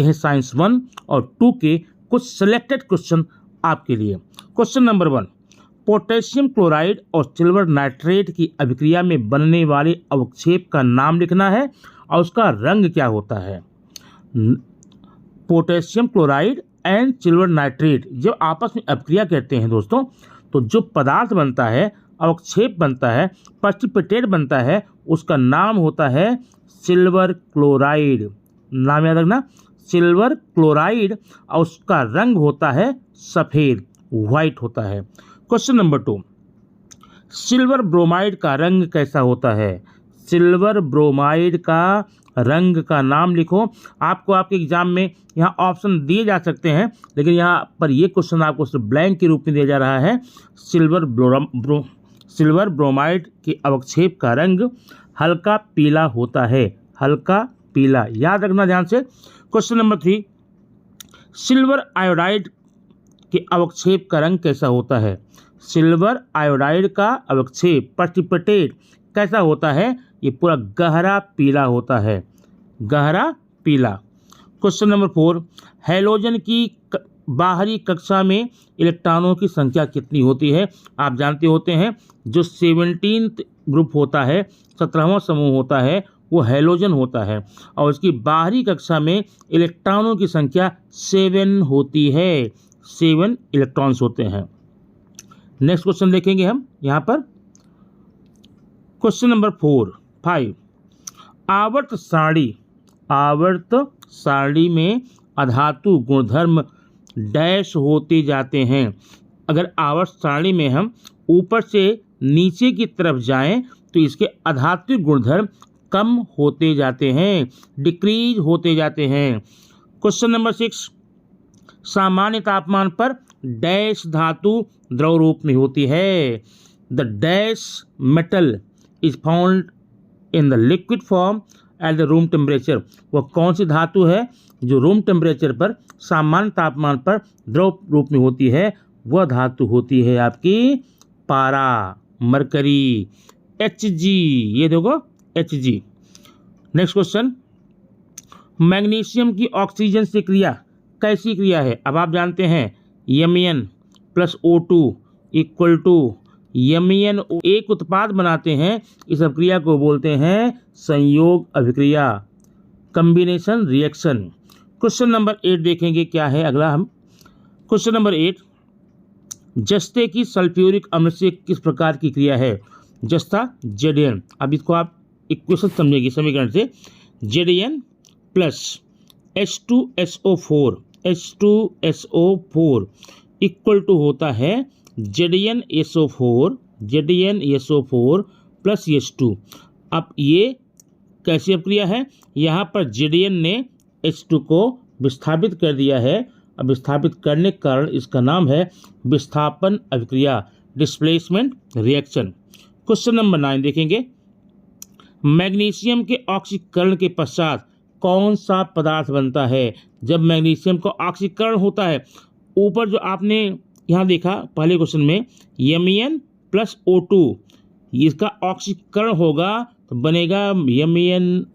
ये है साइंस 1 और 2 के कुछ सिलेक्टेड क्वेश्चन आपके लिए। क्वेश्चन नंबर 1, पोटेशियम क्लोराइड और सिल्वर नाइट्रेट की अभिक्रिया में बनने वाले अवक्षेप का नाम लिखना है और उसका रंग क्या होता है। Potassium chloride and silver nitrate जब आपस में अभिक्रिया करते हैं दोस्तों, तो जो पदार्थ बनता है, अवक्षेप बनता है, प्रेसिपिटेट बनता है, उसका नाम होता है सिल्वर क्लोराइड। नाम याद रखना, सिल्वर क्लोराइड, और उसका रंग होता है सफ़ेद, वाइट होता है। क्वेश्चन नंबर 2, सिल्वर ब्रोमाइड का रंग कैसा होता है। सिल्वर ब्रोमाइड का रंग का नाम लिखो। आपको आपके एग्जाम में यहाँ ऑप्शन दिए जा सकते हैं, लेकिन यहाँ पर ये क्वेश्चन आपको सिर्फ ब्लैंक के रूप में दिया जा रहा है। सिल्वर ब्रोमाइड के अवक्षेप का रंग हल्का पीला होता है, हल्का पीला, याद रखना ध्यान से। क्वेश्चन नंबर 3, सिल्वर आयोडाइड के अवक्षेप का रंग कैसा होता है। सिल्वर आयोडाइड का अवक्षेप प्रेसिपिटेट कैसा होता है, ये पूरा गहरा पीला होता है, गहरा पीला। क्वेश्चन नंबर 4, हैलोजन की बाहरी कक्षा में इलेक्ट्रॉनों की संख्या कितनी होती है। आप जानते होते हैं जो 17th ग्रुप होता है, 17वां समूह होता है, वो हैलोजन होता है और उसकी बाहरी कक्षा में इलेक्ट्रॉनों की संख्या 7 होती है, 7 इलेक्ट्रॉन्स होते हैं। नेक्स्ट क्वेश्चन देखेंगे हम यहाँ पर। क्वेश्चन नंबर 5, आवर्त सारणी में अधातु गुणधर्म डैश होते जाते हैं। अगर आवर्त सारणी में हम ऊपर से नीचे की तरफ जाएं तो इसके अधातु गुणधर्म कम होते जाते हैं, डिक्रीज होते जाते हैं। क्वेश्चन नंबर 6, सामान्य तापमान पर डैश धातु द्रव रूप में होती है। The dash metal is found in the liquid form at the room temperature. वह कौन सी धातु है जो रूम टेम्परेचर पर, सामान्य तापमान पर द्रव रूप में होती है। वह धातु होती है आपकी पारा, मरकरी, Hg। ये देखो Hg। नेक्स्ट क्वेश्चन, मैग्नीशियम की ऑक्सीजन से क्रिया कैसी क्रिया है। अब आप जानते हैं Mn + O2 = Mn, एक उत्पाद बनाते हैं, इस अभिक्रिया को बोलते हैं संयोग अभिक्रिया, कॉम्बिनेशन रिएक्शन। क्वेश्चन नंबर 8 देखेंगे क्या है अगला हम। क्वेश्चन नंबर 8, जस्ते की सल्फ्यूरिक अम्ल से किस प्रकार की क्रिया है। जस्ता Zn। अब इसको आप इक्वेशन समझेंगे समीकरण से, Zn + H2SO4 = होता है ZnSO4 + H2। अब ये कैसी अभिक्रिया है, यहाँ पर Zn ने H2 को विस्थापित कर दिया है। अब विस्थापित करने के कारण इसका नाम है विस्थापन अभिक्रिया, डिस्प्लेसमेंट रिएक्शन। क्वेश्चन नंबर 9 देखेंगे, मैग्नीशियम के ऑक्सीकरण के पश्चात कौन सा पदार्थ बनता है। जब मैग्नीशियम का ऑक्सीकरण होता है, ऊपर जो आपने यहाँ देखा पहले क्वेश्चन में Mn + O2, इसका ऑक्सीकरण होगा तो बनेगा Mn।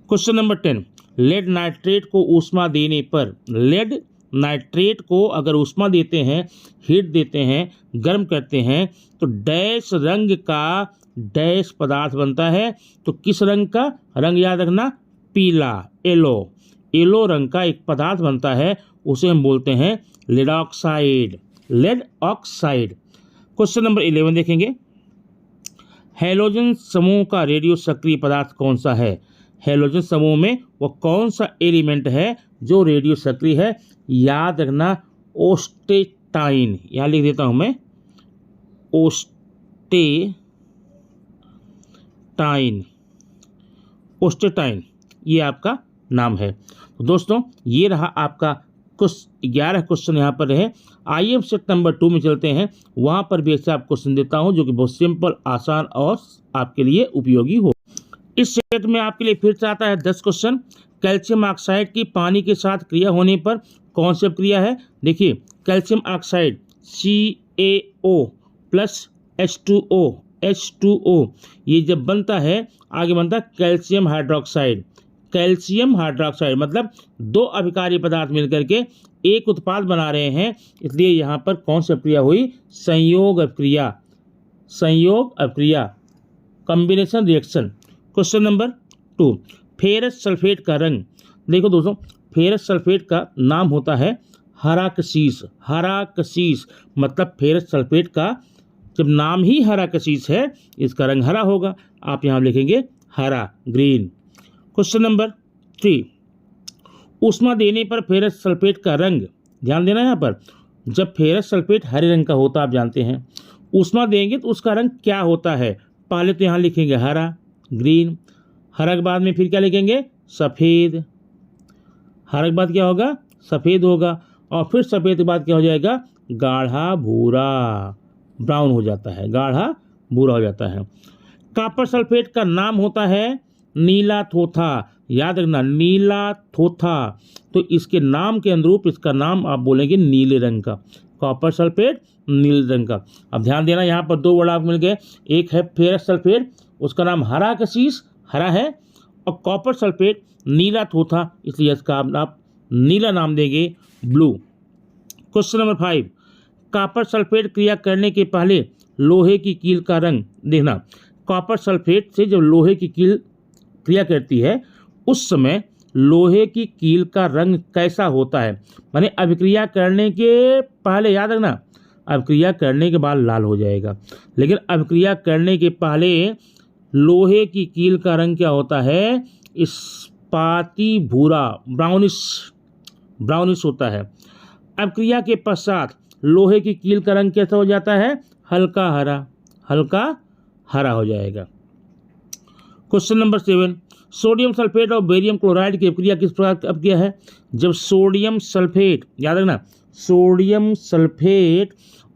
Question number 10, lead nitrate को ऊष्मा देने पर, लेड नाइट्रेट को अगर ऊष्मा देते हैं, हीट देते हैं, गर्म करते हैं, तो डैश रंग का डैश पदार्थ बनता है। तो किस रंग का, रंग याद रखना पीला, येलो रंग का एक पदार्थ बनता है, उसे हम बोलते हैं lead oxide, lead oxide. Question number 11 देखेंगे, हैलोजन समूह का रेडियो सक्रिय पदार्थ कौन सा है। हैलोजन समूह में वो कौन सा एलिमेंट है जो रेडियो सक्रिय है। याद रखना ओस्टेटाइन, यहाँ लिख देता हूँ मैं ओस्टेटाइन, ये आपका नाम है। तो दोस्तों ये रहा आपका कुछ 11 क्वेश्चन यहाँ पर रहे। आइए सेट नंबर 2 में चलते हैं, वहाँ पर भी ऐसे आप क्वेश्चन देता हूँ जो कि बहुत सिंपल, आसान और आपके लिए उपयोगी हो। इस सेट में आपके लिए फिर से आता है 10 क्वेश्चन। कैल्शियम ऑक्साइड की पानी के साथ क्रिया होने पर कौन सी क्रिया है। देखिए कैल्शियम ऑक्साइड CaO + H2O, ये जब बनता है आगे बनता है कैल्शियम हाइड्रोक्साइड, कैल्शियम हाइड्रोक्साइड, मतलब दो अभिकारी पदार्थ मिलकर के एक उत्पाद बना रहे हैं, इसलिए यहाँ पर कौन सी अभिक्रिया हुई? संयोग अभिक्रिया, संयोग अभिक्रिया, combination reaction. Question number 2, ferrous sulphate का रंग। देखो दोस्तों, फेरस सल्फेट का नाम होता है हराकसीस। हराकसीस मतलब फेरस सल्फेट का जब नाम ही हराकसीस है, इसका रंग हरा होगा। आप यहाँ लिखेंगे हरा, ग्रीन। क्वेश्चन नंबर 3, ऊष्मा देने पर फेरस सल्फेट का रंग, ध्यान देना यहाँ पर, जब फेरस सल्फेट हरे रंग का होता आप जानते हैं, ऊष्मा देंगे तो उसका रंग क्या होता है? पहले तो यहाँ लिखेंगे हरा, ग्रीन। हरा के बाद में फिर क्या लिखेंगे? सफ़ेद। हरा के बाद क्या होगा? सफ़ेद होगा। और फिर सफ़ेद के बाद क्या हो जाएगा? गाढ़ा भूरा, ब्राउन हो जाता है, गाढ़ा भूरा हो जाता है। कॉपर सल्फेट का नाम होता है नीला थोथा। याद रखना, नीला थोथा। तो इसके नाम के अनुरूप इसका नाम आप बोलेंगे नीले रंग का। कॉपर सल्फेट नीले रंग का। अब ध्यान देना, यहाँ पर दो वर्ड आपको मिल गए। एक है फेरस सल्फेट, उसका नाम हराकसीस, हरा है, और कॉपर सल्फेट नीला थोथा, इसलिए इसका आप नीला नाम देंगे, blue. Question number 5, copper sulphate क्रिया करने के पहले लोहे की कील का रंग देखना। कॉपर सल्फेट से जब लोहे की कील क्रिया करती है, उस समय लोहे की कील का रंग कैसा होता है? माने अभिक्रिया करने के पहले, याद रखना, अभिक्रिया करने के बाद लाल हो जाएगा, लेकिन अभिक्रिया करने के पहले लोहे की कील का रंग क्या होता है? इस्पाती भूरा, ब्राउनिश, ब्राउनिश होता है। अभिक्रिया के पश्चात लोहे की कील का रंग कैसा हो जाता है? हल्का हरा, हल्का हरा हो जाएगा। क्वेश्चन नंबर 7, सोडियम सल्फेट और बेरियम क्लोराइड की अभिक्रिया किस प्रकार अभिक्रिया है? जब सोडियम सल्फेट, याद रखना, सोडियम सल्फेट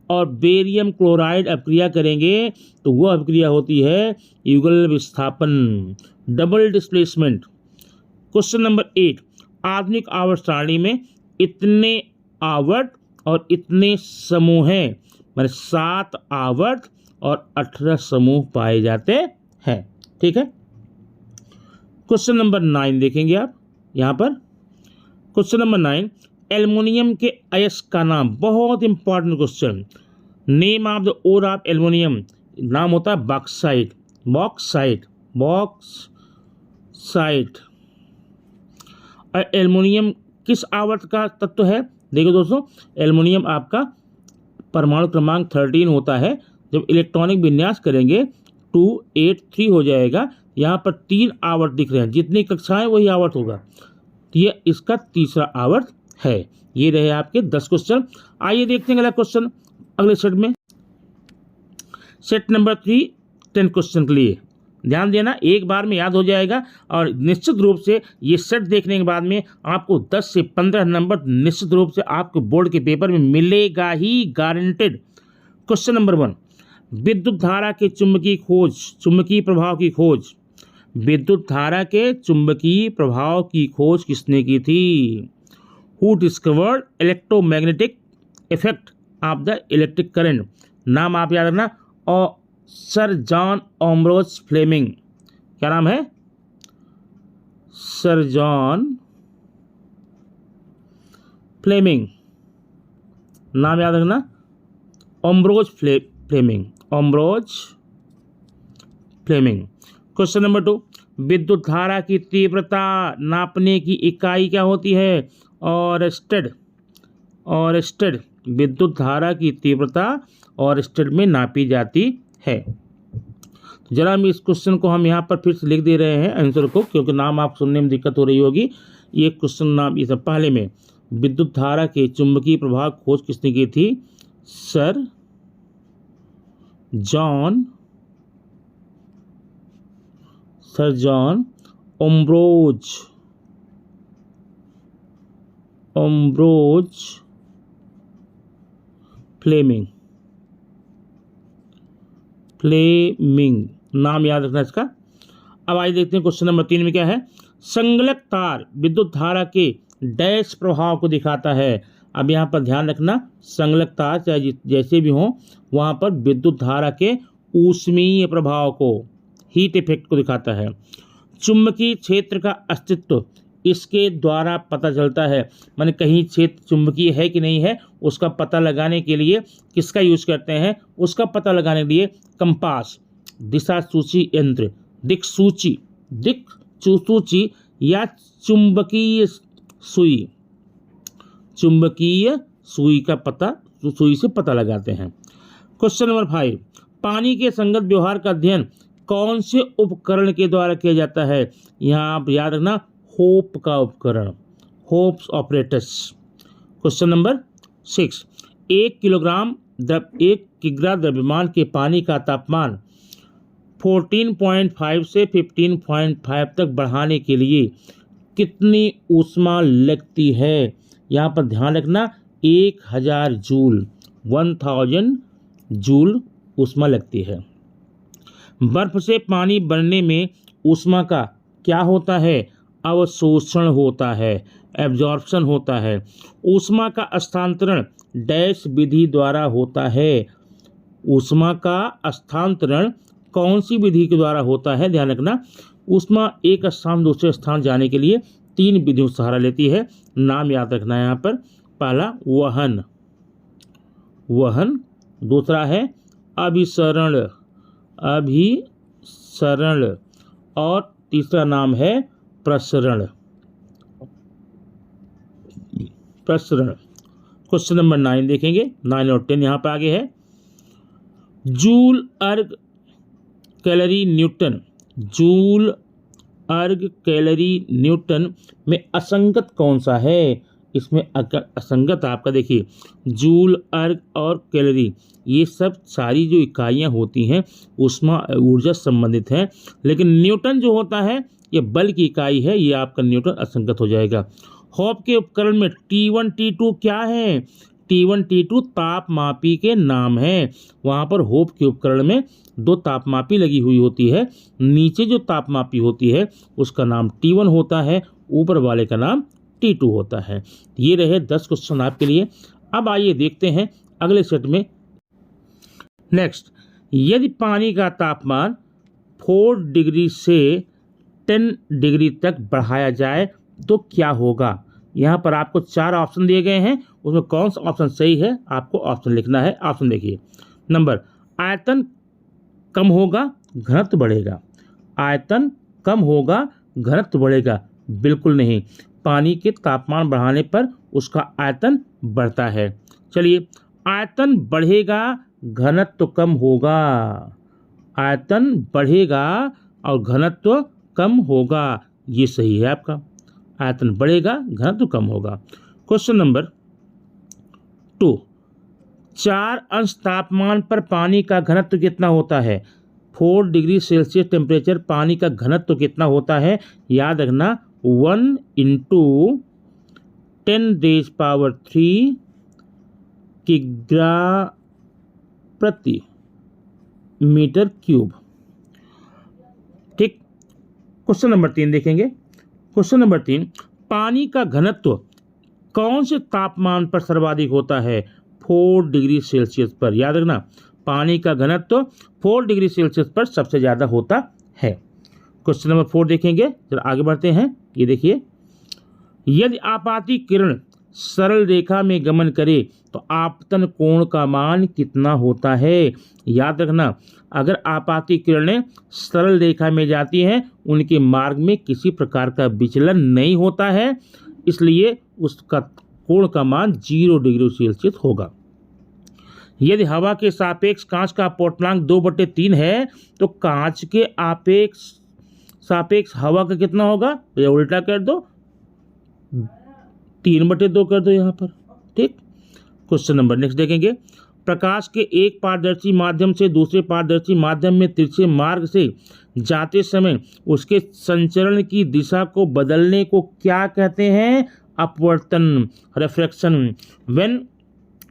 और बेरियम क्लोराइड अभिक्रिया करेंगे तो वह अभिक्रिया होती है युगल विस्थापन, डबल डिस्प्लेसमेंट। क्वेश्चन नंबर 8, आधुनिक आवर्त सारणी में इतने आवर्त और इतने समूह हैं, मतलब 7 आवर्त और 18 समूह पाए जाते हैं। ठीक है। क्वेश्चन नंबर 9 देखेंगे आप यहाँ पर। क्वेश्चन नंबर 9, एल्युमिनियम के अयस्क का नाम, बहुत important question. Name of the ore of aluminium, नाम होता है बॉक्साइट, बॉक्साइट, बॉक्साइट। और एल्युमिनियम किस आवर्त का तत्व है? देखो दोस्तों, एल्युमिनियम आपका परमाणु क्रमांक 13 होता है। जब इलेक्ट्रॉनिक विन्यास करेंगे 283 हो जाएगा। यहाँ पर 3 आवर्त दिख रहे हैं, जितनी कक्षाएं वही आवर्त होगा, तो ये इसका तीसरा आवर्त है। ये रहे आपके 10 क्वेश्चन। आइए देखते हैं अगला क्वेश्चन अगले सेट में। सेट नंबर 3 10 क्वेश्चन के लिए ध्यान देना, एक बार में याद हो जाएगा, और निश्चित रूप से ये सेट देखने के बाद में आपको 10 से 15 नंबर निश्चित रूप से आपको बोर्ड के पेपर में मिलेगा ही, गारंटेड। क्वेश्चन नंबर 1, विद्युत धारा के चुंबकीय खोज, चुंबकीय प्रभाव की खोज। विद्युत धारा के चुंबकीय प्रभाव की खोज किसने की थी? Who discovered electromagnetic effect of the electric current. नाम आप याद रखना, और सर जॉन अम्ब्रोज फ्लेमिंग। क्या नाम है? सर जॉन फ्लेमिंग, नाम याद रखना, अम्ब्रोज फ्लेमिंग, अम्ब्रोज फ्लेमिंग। क्वेश्चन नंबर 2, विद्युत धारा की तीव्रता नापने की इकाई क्या होती है? ऑरेस्टेड, ऑरेस्टेड। विद्युत धारा की तीव्रता ऑरेस्टेड में नापी जाती है। तो जरा हम इस क्वेश्चन को हम यहाँ पर फिर से लिख दे रहे हैं आंसर को, क्योंकि नाम आप सुनने में दिक्कत हो रही होगी। ये क्वेश्चन नाम इस पहले में, विद्युत धारा के चुंबकीय प्रभाव खोज किसने की थी? सर जॉन अम्ब्रोज फ्लेमिंग, नाम याद रखना इसका। अब आइए देखते हैं क्वेश्चन नंबर 3 में क्या है। संगलक तार विद्युत धारा के डैश प्रभाव को दिखाता है। अब यहाँ पर ध्यान रखना, संगलक तार चाहे जैसे भी हो, वहाँ पर विद्युत धारा के ऊष्मीय प्रभाव को, हीट इफेक्ट को दिखाता है। चुंबकीय क्षेत्र का अस्तित्व इसके द्वारा पता चलता है। माने कहीं क्षेत्र चुंबकीय है कि नहीं है, उसका पता लगाने के लिए किसका यूज करते हैं? उसका पता लगाने के लिए कंपास, दिशा सूची यंत्र, दिक्सूची या चुंबकीय सुई, चुंबकीय सुई का पता, सुई से पता लगाते हैं। क्वेश्चन नंबर 5, पानी के संगत व्यवहार का अध्ययन कौन से उपकरण के द्वारा किया जाता है? यहाँ आप याद रखना, होप का उपकरण, होप्स ऑपरेटस। क्वेश्चन नंबर 6, 1 किग्रा द्रव्यमान के पानी का तापमान 14.5 से 15.5 तक बढ़ाने के लिए कितनी ऊष्मा लगती है? यहाँ पर ध्यान रखना, 1000 जूल, 1000 जूल ऊष्मा लगती है। बर्फ से पानी बनने में ऊष्मा का क्या होता है? अवशोषण होता है, एब्जॉर्प्शन होता है। ऊष्मा का स्थानांतरण डैश विधि द्वारा होता है। ऊष्मा का स्थानांतरण कौन सी विधि के द्वारा होता है? ध्यान रखना, ऊष्मा एक स्थान दूसरे स्थान जाने के लिए 3 विधियों से सहारा लेती है। नाम याद रखना है यहाँ पर। पहला वहन, दूसरा है अभिसरण, और तीसरा नाम है प्रसरण। क्वेश्चन नंबर 9 देखेंगे, 9 और 10 यहाँ पर आगे है। जूल अर्ग कैलोरी न्यूटन में असंगत कौन सा है? इसमें असंगत आपका देखिए, जूल अर्ग और कैलोरी, ये सब सारी जो इकाइयाँ होती हैं ऊष्मा ऊर्जा संबंधित हैं, लेकिन न्यूटन जो होता है ये बल की इकाई है, ये आपका न्यूटन असंगत हो जाएगा। होप के उपकरण में T1 T2 क्या है? T1 T2 तापमापी के नाम है। वहाँ पर होप के उपकरण में 2 तापमापी लगी हुई होती है। नीचे जो तापमापी होती है उसका नाम T1 होता है, ऊपर वाले का नाम T2 होता है। ये रहे 10 क्वेश्चन आपके लिए। अब आइए देखते हैं अगले सेट में। नेक्स्ट, यदि पानी का तापमान 4 डिग्री से 10 डिग्री तक बढ़ाया जाए तो क्या होगा? यहाँ पर आपको 4 ऑप्शन दिए गए हैं, उसमें कौन सा ऑप्शन सही है आपको ऑप्शन लिखना है। ऑप्शन देखिए, नंबर, आयतन कम होगा, घनत्व बढ़ेगा। आयतन कम होगा, घनत्व बढ़ेगा। बिल्कुल नहीं, पानी के तापमान बढ़ाने पर उसका आयतन बढ़ता है। चलिए, आयतन बढ़ेगा, घनत्व कम होगा। आयतन बढ़ेगा और घनत्व कम होगा, ये सही है आपका। आयतन बढ़ेगा, घनत्व कम होगा। क्वेश्चन नंबर 2, 4 अंश तापमान पर पानी का घनत्व कितना होता है? 4 डिग्री सेल्सियस टेम्परेचर पानी का घनत्व कितना होता है? याद रखना, 1 × 10⁻³ किग्रा प्रति मीटर क्यूब। ठीक। क्वेश्चन नंबर 3 देखेंगे। क्वेश्चन नंबर 3, पानी का घनत्व कौन से तापमान पर सर्वाधिक होता है? 4 डिग्री सेल्सियस पर। याद रखना, पानी का घनत्व 4 डिग्री सेल्सियस पर सबसे ज़्यादा होता है। क्वेश्चन नंबर 4 देखेंगे, जरा आगे बढ़ते हैं। ये देखिए, यदि आपाती किरण सरल रेखा में गमन करे तो आपतन कोण का मान कितना होता है? याद रखना, अगर आपाती किरणें सरल रेखा में जाती हैं उनके मार्ग में किसी प्रकार का विचलन नहीं होता है, इसलिए उसका कोण का मान 0 डिग्री सेल्सियस होगा। यदि हवा के सापेक्ष कांच का अपवर्तनांक 2/3 है तो कांच के सापेक्ष हवा का कितना होगा? ये उल्टा कर दो, 3/2 कर दो यहाँ पर। ठीक। क्वेश्चन नंबर नेक्स्ट देखेंगे। प्रकाश के एक पारदर्शी माध्यम से दूसरे पारदर्शी माध्यम में तिरछे मार्ग से जाते समय उसके संचरण की दिशा को बदलने को क्या कहते हैं? अपवर्तन, refraction. When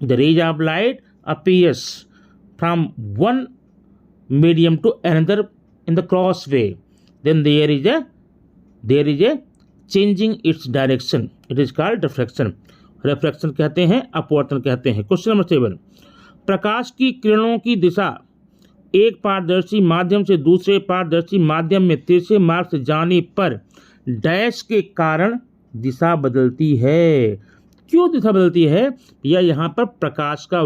the rays of light appears from one medium to another in the cross way, then there is a changing its direction, it is called refraction. Refraction कहते हैं, अपवर्तन कहते हैं। क्वेश्चन नंबर 7, प्रकाश की किरणों की दिशा एक पारदर्शी माध्यम से दूसरे पारदर्शी माध्यम में तिरछे मार्ग से जाने पर डैश के कारण दिशा बदलती है। क्यों दिशा बदलती है? या यहाँ पर प्रकाश का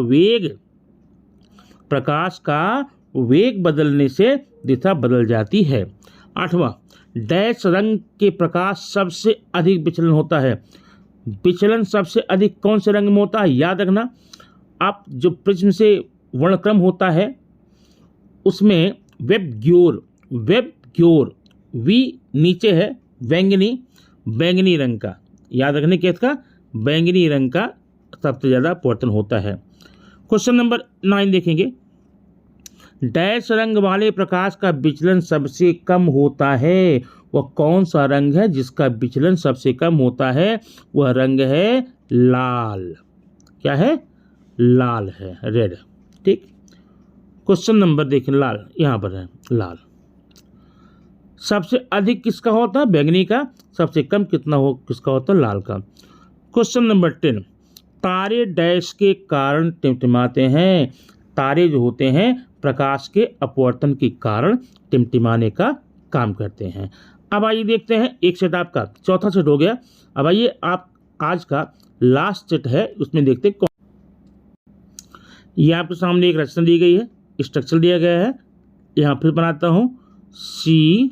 वेग बदलने से दिशा बदल जाती है। 8वां, डैश रंग के प्रकाश सबसे अधिक विचलन होता है। विचलन सबसे अधिक कौन से रंग में होता है? याद रखना, आप जो प्रिज्म से वर्णक्रम होता है उसमें वेबग्योर वी नीचे है, बैंगनी रंग का, याद रखने के इसका बैंगनी रंग का सबसे ज़्यादा अपवर्तन होता है। क्वेश्चन नंबर 9 देखेंगे। डैश रंग वाले प्रकाश का विचलन सबसे कम होता है। वह कौन सा रंग है जिसका विचलन सबसे कम होता है? वह रंग है लाल। क्या है? लाल है, रेड। ठीक, क्वेश्चन नंबर देखें, लाल यहाँ पर है, लाल। सबसे अधिक किसका होता है? बैंगनी का। सबसे कम किसका होता है? लाल का। क्वेश्चन नंबर 10, तारे डैश के कारण टिमटिमाते हैं। तारे जो होते हैं प्रकाश के अपवर्तन के कारण टिमटिमाने का काम करते हैं। अब आइए देखते हैं, एक सेट आपका चौथा सेट हो गया। अब आइए आप आज का लास्ट सेट है, उसमें देखते हैं। ये आपके सामने एक रचना दी गई है, स्ट्रक्चर दिया गया है। यहाँ फिर बनाता हूँ, C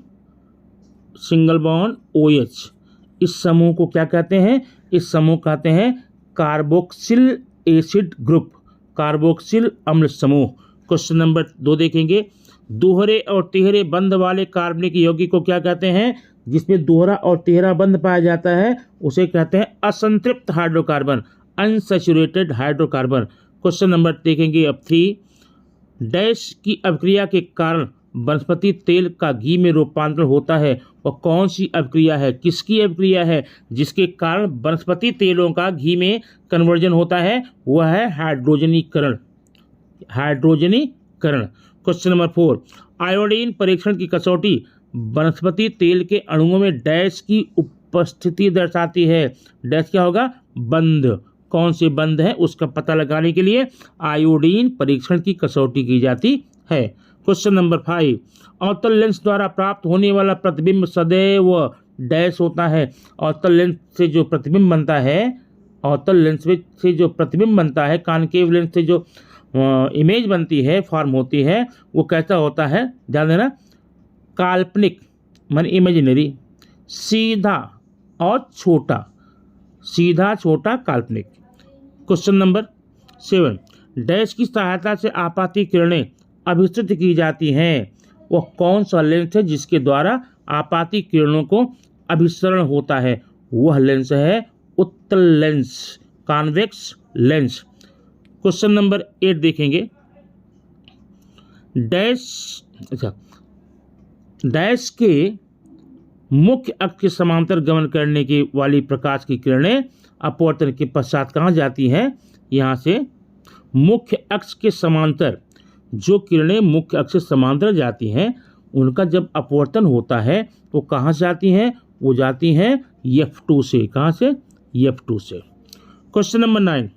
सिंगल बॉन्ड OH। इस समूह को क्या कहते हैं? इस समूह कहते हैं कार्बोक्सिल एसिड ग्रुप, कार्बोक्सिल अम्ल समूह। क्वेश्चन नंबर 2 देखेंगे। दोहरे और तिहरे बंध वाले कार्बनिक यौगिक को क्या कहते हैं? जिसमें दोहरा और तिहरा बंध पाया जाता है उसे कहते हैं असंतृप्त hydrocarbon, unsaturated hydrocarbon. Question number देखेंगे अब 3, डैश की अभिक्रिया के कारण वनस्पति तेल का घी में रूपांतरण होता है। वह कौन सी अभिक्रिया है? किसकी अभिक्रिया है जिसके कारण वनस्पति तेलों का घी में कन्वर्जन होता है? वह है हाइड्रोजनीकरण। क्वेश्चन नंबर 4, आयोडीन परीक्षण की कसौटी वनस्पति तेल के अणुओं में डैश की उपस्थिति दर्शाती है। डैश क्या होगा? बंध। कौन से बंध है उसका पता लगाने के लिए आयोडीन परीक्षण की कसौटी की जाती है। क्वेश्चन नंबर 5, अवतल लेंस द्वारा प्राप्त होने वाला प्रतिबिंब सदैव डैश होता है। अवतल लेंस से जो प्रतिबिंब बनता है, कॉनकेव लेंस से जो इमेज बनती है, फॉर्म होती है, वो कैसा होता है? ध्यान देना, काल्पनिक मान इमेजिनरी, सीधा छोटा काल्पनिक। क्वेश्चन नंबर 7, डैश की सहायता से आपाती किरणें अभिसृत की जाती हैं। वह कौन सा लेंस है जिसके द्वारा आपाती किरणों को अभिसरण होता है? वह लेंस है उत्तल lens, convex lens. Question number 8 देखेंगे। डैश के मुख्य अक्ष के समांतर गमन करने की वाली प्रकाश की किरणें अपवर्तन के पश्चात कहाँ जाती हैं? यहाँ से मुख्य अक्ष के समांतर जो किरणें मुख्य अक्ष से समांतर जाती हैं, उनका जब अपवर्तन होता है तो कहाँ से जाती हैं? वो जाती हैं F2 से। कहाँ से? F2 से। क्वेश्चन नंबर 9,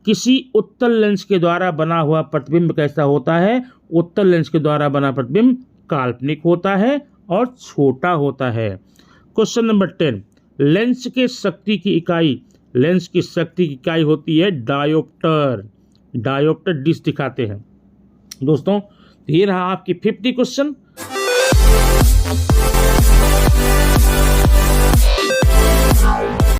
किसी उत्तल लेंस के द्वारा बना हुआ प्रतिबिंब कैसा होता है? उत्तल लेंस के द्वारा बना प्रतिबिंब काल्पनिक होता है और छोटा होता है। क्वेश्चन नंबर 10, लेंस की शक्ति की इकाई होती है डायोप्टर डिश दिखाते हैं। दोस्तों, ये रहा आपकी 50 क्वेश्चन।